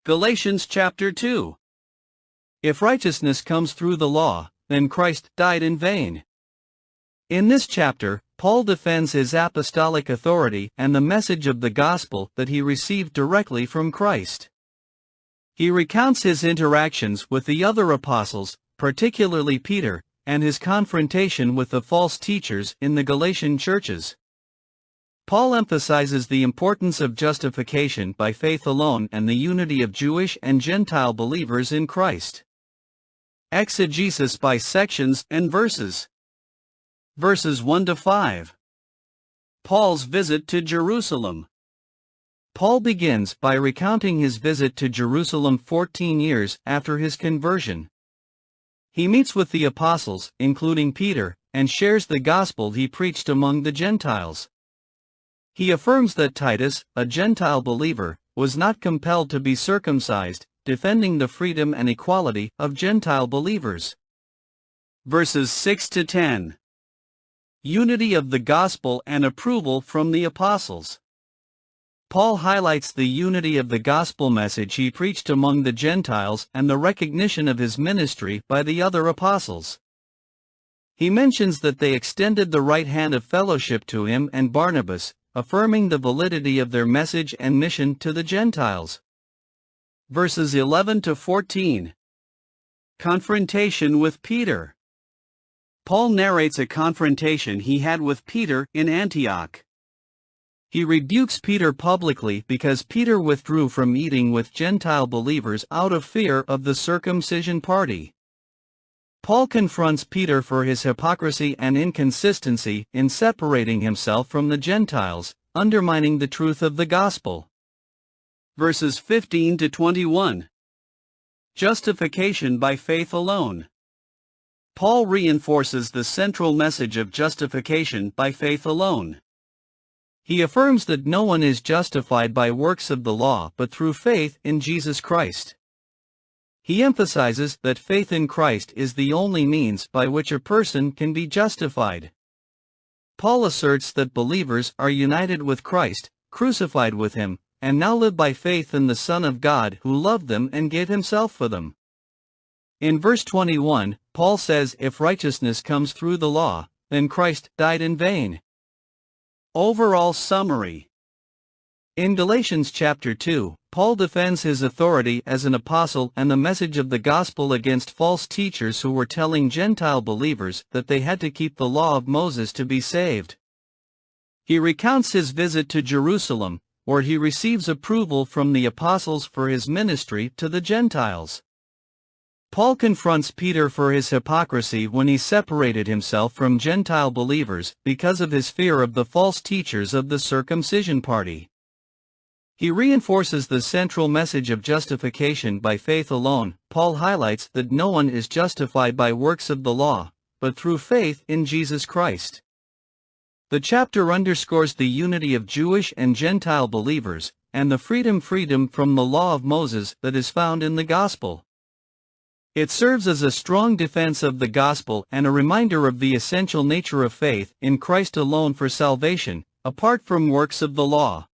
Galatians chapter 2. If righteousness comes through the law, then Christ died in vain. In this chapter, Paul defends his apostolic authority and the message of the gospel that he received directly from Christ. He recounts his interactions with the other apostles, particularly Peter, and his confrontation with the false teachers in the Galatian churches. Paul emphasizes the importance of justification by faith alone and the unity of Jewish and Gentile believers in Christ. Exegesis by sections and verses. Verses 1 to 5. Paul's visit to Jerusalem. Paul begins by recounting his visit to Jerusalem 14 years after his conversion. He meets with the apostles, including Peter, and shares the gospel he preached among the Gentiles. He affirms that Titus, a Gentile believer, was not compelled to be circumcised, defending the freedom and equality of Gentile believers. Verses 6 to 10. Unity of the gospel and approval from the apostles. Paul highlights the unity of the gospel message he preached among the Gentiles and the recognition of his ministry by the other apostles. He mentions that they extended the right hand of fellowship to him and Barnabas, affirming the validity of their message and mission to the Gentiles. Verses 11 to 14. Confrontation with Peter. Paul narrates a confrontation he had with Peter in Antioch. He rebukes Peter publicly because Peter withdrew from eating with Gentile believers out of fear of the circumcision party. Paul confronts Peter for his hypocrisy and inconsistency in separating himself from the Gentiles, undermining the truth of the gospel. Verses 15 to 21. Justification by faith alone. Paul reinforces the central message of justification by faith alone. He affirms that no one is justified by works of the law but through faith in Jesus Christ. He emphasizes that faith in Christ is the only means by which a person can be justified. Paul asserts that believers are united with Christ, crucified with him, and now live by faith in the Son of God who loved them and gave himself for them. In verse 21, Paul says if righteousness comes through the law, then Christ died in vain. Overall summary. In Galatians chapter 2, Paul defends his authority as an apostle and the message of the gospel against false teachers who were telling Gentile believers that they had to keep the law of Moses to be saved. He recounts his visit to Jerusalem, where he receives approval from the apostles for his ministry to the Gentiles. Paul confronts Peter for his hypocrisy when he separated himself from Gentile believers because of his fear of the false teachers of the circumcision party. He reinforces the central message of justification by faith alone. Paul highlights that no one is justified by works of the law, but through faith in Jesus Christ. The chapter underscores the unity of Jewish and Gentile believers, and the freedom from the law of Moses that is found in the gospel. It serves as a strong defense of the gospel and a reminder of the essential nature of faith in Christ alone for salvation, apart from works of the law.